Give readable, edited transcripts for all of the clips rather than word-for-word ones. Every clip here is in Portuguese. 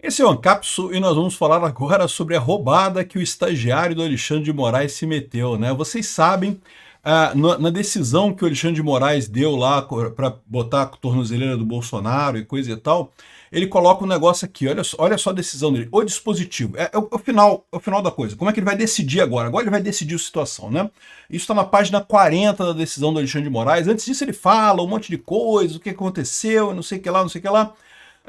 Esse é o Ancapsu e nós vamos falar agora sobre a roubada que o estagiário do Alexandre de Moraes se meteu, né? Vocês sabem, na decisão que o Alexandre de Moraes deu lá para botar a tornozeleira do Bolsonaro e coisa e tal, ele coloca um negócio aqui, olha só a decisão dele, o dispositivo, é o final da coisa, como é que ele vai decidir agora? Agora ele vai decidir a situação, né? Isso está na página 40 da decisão do Alexandre de Moraes, antes disso ele fala um monte de coisa, o que aconteceu, não sei o que lá, não sei o que lá.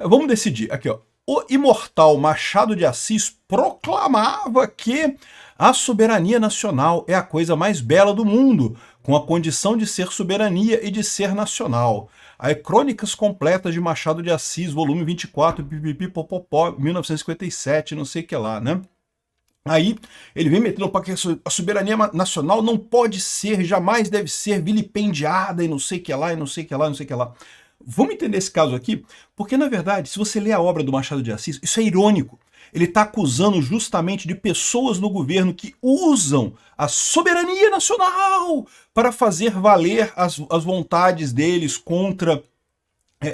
Vamos decidir, aqui ó. O imortal Machado de Assis proclamava que a soberania nacional é a coisa mais bela do mundo, com a condição de ser soberania e de ser nacional. Aí, Crônicas Completas de Machado de Assis, volume 24, pipipipopopó, 1957, não sei o que lá, né? Aí ele vem metendo para que a soberania nacional não pode ser, jamais deve ser vilipendiada e não sei o que lá, e não sei o que lá, não sei o que lá. Vamos entender esse caso aqui, porque na verdade, se você lê a obra do Machado de Assis, isso é irônico. Ele está acusando justamente de pessoas no governo que usam a soberania nacional para fazer valer as vontades deles contra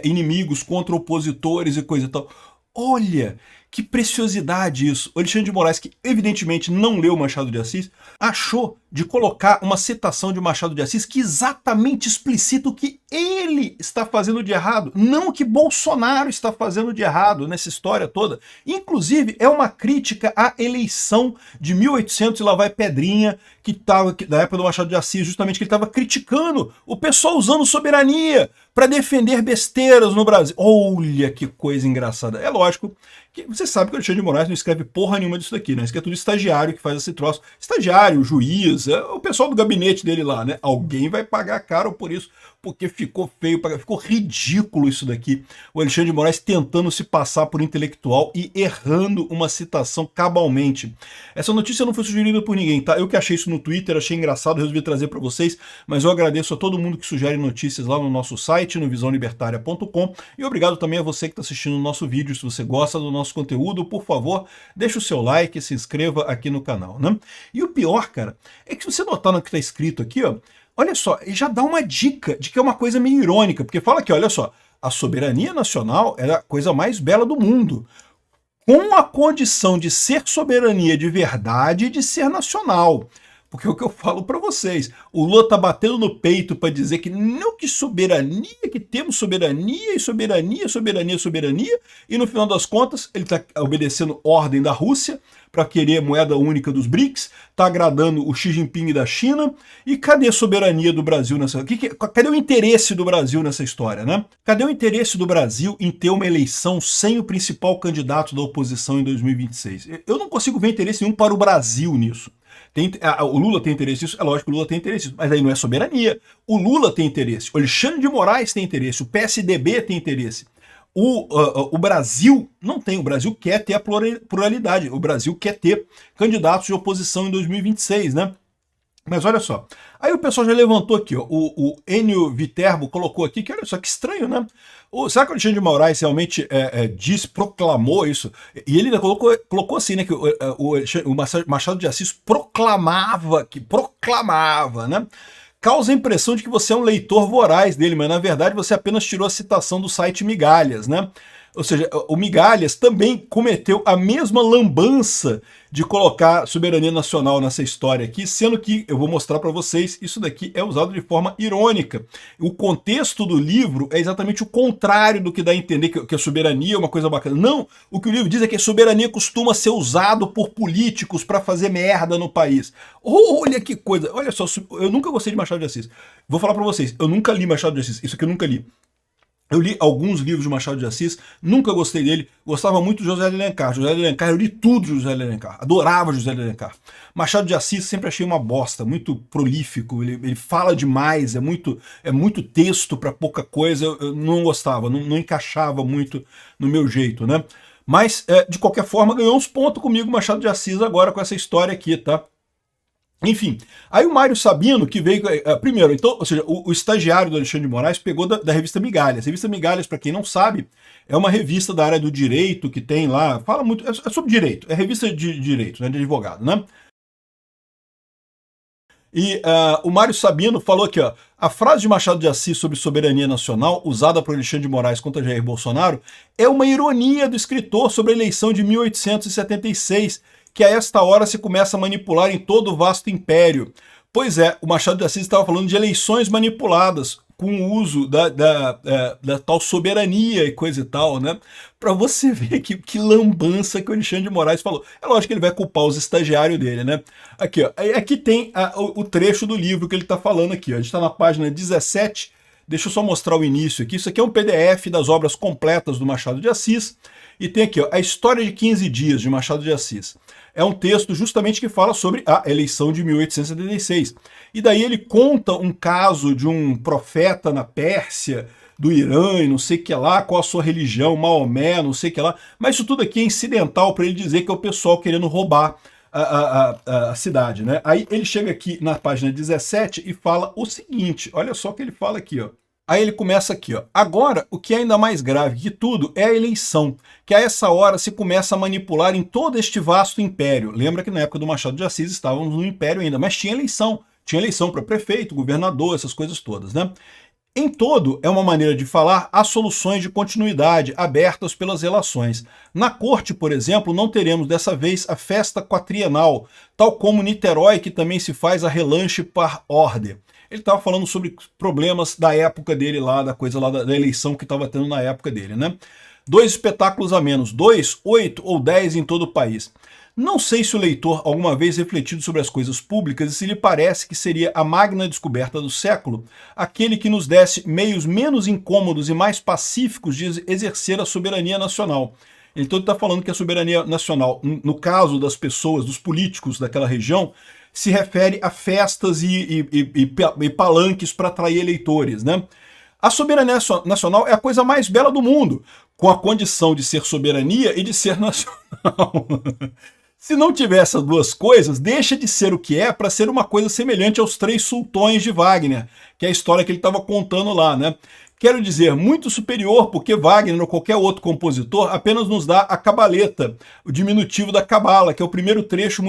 inimigos, contra opositores e coisa e tal. Olha, que preciosidade isso. O Alexandre de Moraes, que evidentemente não leu Machado de Assis, achou de colocar uma citação de Machado de Assis que exatamente explicita o que ele está fazendo de errado, não o que Bolsonaro está fazendo de errado nessa história toda. Inclusive, é uma crítica à eleição de 1800 e lá vai Pedrinha, que estava da época do Machado de Assis, justamente que ele estava criticando o pessoal usando soberania para defender besteiras no Brasil. Olha que coisa engraçada. É lógico que você sabe que o Alexandre de Moraes não escreve porra nenhuma disso daqui, né? Isso aqui é tudo estagiário que faz esse troço. Estagiário, juiz, o pessoal do gabinete dele lá, né? Alguém vai pagar caro por isso, porque ficou feio, ficou ridículo isso daqui. O Alexandre de Moraes tentando se passar por intelectual e errando uma citação cabalmente. Essa notícia não foi sugerida por ninguém, tá? Eu que achei isso no Twitter, achei engraçado, resolvi trazer para vocês, mas eu agradeço a todo mundo que sugere notícias lá no nosso site, no visãolibertaria.com, e obrigado também a você que está assistindo o nosso vídeo. Se você gosta do nosso conteúdo, por favor, deixa o seu like e se inscreva aqui no canal, né? E o pior, cara, é que se você notar no que está escrito aqui, ó, olha só, já dá uma dica de que é uma coisa meio irônica, porque fala aqui, olha só, a soberania nacional é a coisa mais bela do mundo, com a condição de ser soberania de verdade e de ser nacional. Porque é o que eu falo para vocês, o Lula tá batendo no peito para dizer que não, que soberania, que temos soberania e soberania, soberania, soberania, e no final das contas ele está obedecendo ordem da Rússia para querer moeda única dos BRICS, está agradando o Xi Jinping da China, e cadê a soberania do Brasil nessa... Cadê o interesse do Brasil nessa história, né? Cadê o interesse do Brasil em ter uma eleição sem o principal candidato da oposição em 2026? Eu não consigo ver interesse nenhum para o Brasil nisso. O Lula tem interesse nisso? É lógico que o Lula tem interesse nisso, mas aí não é soberania. O Lula tem interesse, o Alexandre de Moraes tem interesse, o PSDB tem interesse. O Brasil não tem, o Brasil quer ter a pluralidade, o Brasil quer ter candidatos de oposição em 2026, né? Mas olha só, aí o pessoal já levantou aqui, ó, o Enio Viterbo colocou aqui, que olha só que estranho, né? Será que o Alexandre de Moraes realmente proclamou isso? E ele ainda colocou assim, né, que o Machado de Assis proclamava, né? Causa a impressão de que você é um leitor voraz dele, mas na verdade você apenas tirou a citação do site Migalhas, né? Ou seja, o Migalhas também cometeu a mesma lambança de colocar soberania nacional nessa história aqui, sendo que, eu vou mostrar para vocês, isso daqui é usado de forma irônica. O contexto do livro é exatamente o contrário do que dá a entender que a soberania é uma coisa bacana. Não, o que o livro diz é que a soberania costuma ser usado por políticos para fazer merda no país. Olha que coisa, olha só, eu nunca gostei de Machado de Assis. Vou falar para vocês, eu nunca li Machado de Assis, isso aqui eu nunca li. Eu li alguns livros de Machado de Assis, nunca gostei dele, gostava muito de José de Alencar. José de Alencar, eu li tudo de José de Alencar, adorava José de Alencar. Machado de Assis sempre achei uma bosta, muito prolífico, ele fala demais, é muito texto para pouca coisa, eu não gostava, não encaixava muito no meu jeito, né? Mas, de qualquer forma, ganhou uns pontos comigo Machado de Assis agora com essa história aqui, tá? Enfim, aí o Mário Sabino, que veio... primeiro, então, ou seja, o estagiário do Alexandre de Moraes pegou da revista Migalhas. A revista Migalhas, para quem não sabe, é uma revista da área do direito que tem lá... Fala muito... É sobre direito, é revista de direito, né, de advogado, né? E o Mário Sabino falou aqui, ó, a frase de Machado de Assis sobre soberania nacional, usada por Alexandre de Moraes contra Jair Bolsonaro, é uma ironia do escritor sobre a eleição de 1876, que a esta hora se começa a manipular em todo o vasto império. Pois é, o Machado de Assis estava falando de eleições manipuladas, com o uso da tal soberania e coisa e tal, né? Para você ver que lambança que o Alexandre de Moraes falou. É lógico que ele vai culpar os estagiários dele, né? Aqui, ó, aqui tem o trecho do livro que ele está falando aqui. Ó. A gente está na página 17. Deixa eu só mostrar o início aqui. Isso aqui é um PDF das obras completas do Machado de Assis. E tem aqui, ó, a História de 15 Dias, de Machado de Assis. É um texto justamente que fala sobre a eleição de 1876. E daí ele conta um caso de um profeta na Pérsia, do Irã e não sei o que lá, qual a sua religião, Maomé, não sei o que lá. Mas isso tudo aqui é incidental para ele dizer que é o pessoal querendo roubar a cidade, né? Aí ele chega aqui na página 17 e fala o seguinte, olha só o que ele fala aqui, ó. Aí ele começa aqui, ó. Agora, o que é ainda mais grave que tudo é a eleição, que a essa hora se começa a manipular em todo este vasto império. Lembra que na época do Machado de Assis estávamos no império ainda, mas tinha eleição. Tinha eleição para prefeito, governador, essas coisas todas, né? Em todo, é uma maneira de falar, há soluções de continuidade abertas pelas relações. Na corte, por exemplo, não teremos dessa vez a festa quatrienal, tal como Niterói, que também se faz a relanche par ordem. Ele estava falando sobre problemas da época dele lá, da coisa lá da eleição que estava tendo na época dele, né? 2 espetáculos a menos, 2, 8 ou 10 em todo o país. Não sei se o leitor alguma vez refletido sobre as coisas públicas e se lhe parece que seria a magna descoberta do século aquele que nos desse meios menos incômodos e mais pacíficos de exercer a soberania nacional. Então ele está falando que a soberania nacional, no caso das pessoas, dos políticos daquela região, se refere a festas e palanques para atrair eleitores, né? A soberania nacional é a coisa mais bela do mundo, com a condição de ser soberania e de ser nacional. Se não tiver essas duas coisas, deixa de ser o que é para ser uma coisa semelhante aos 3 sultões de Wagner, que é a história que ele estava contando lá, né? Quero dizer, muito superior, porque Wagner ou qualquer outro compositor apenas nos dá a cabaleta, o diminutivo da cabala, que é o primeiro trecho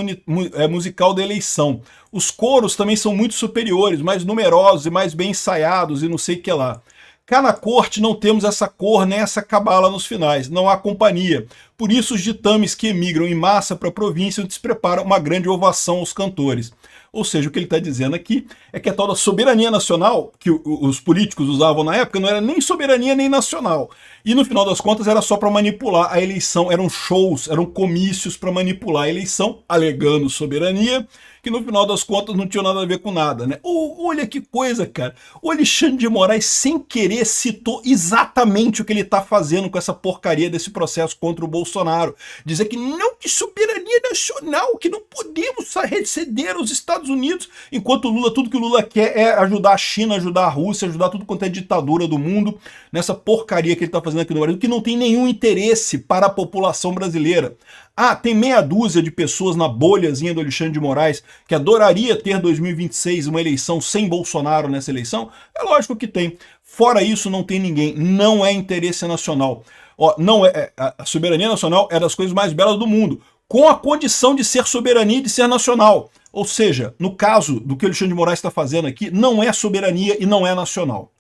musical da eleição. Os coros também são muito superiores, mais numerosos e mais bem ensaiados e não sei o que lá. Cá na corte não temos essa cor nem essa cabala nos finais, não há companhia. Por isso os ditames que emigram em massa para a província onde se prepara uma grande ovação aos cantores. Ou seja, o que ele está dizendo aqui é que a tal da soberania nacional, que os políticos usavam na época, não era nem soberania nem nacional. E no final das contas era só para manipular a eleição, eram shows, eram comícios para manipular a eleição, alegando soberania, que no final das contas não tinha nada a ver com nada, né? Olha que coisa, cara. O Alexandre de Moraes, sem querer, citou exatamente o que ele está fazendo com essa porcaria desse processo contra o Bolsonaro. Dizer que não, que soberania nacional, que não podemos ceder aos Estados Unidos, enquanto o Lula, tudo que o Lula quer é ajudar a China, ajudar a Rússia, ajudar tudo quanto é ditadura do mundo, nessa porcaria que ele está fazendo aqui no Brasil, que não tem nenhum interesse para a população brasileira. Ah, tem meia dúzia de pessoas na bolhazinha do Alexandre de Moraes que adoraria ter 2026 uma eleição sem Bolsonaro nessa eleição? É lógico que tem. Fora isso, não tem ninguém. Não é interesse nacional. Ó, não a soberania nacional é das coisas mais belas do mundo, com a condição de ser soberania e de ser nacional. Ou seja, no caso do que o Alexandre de Moraes está fazendo aqui, não é soberania e não é nacional.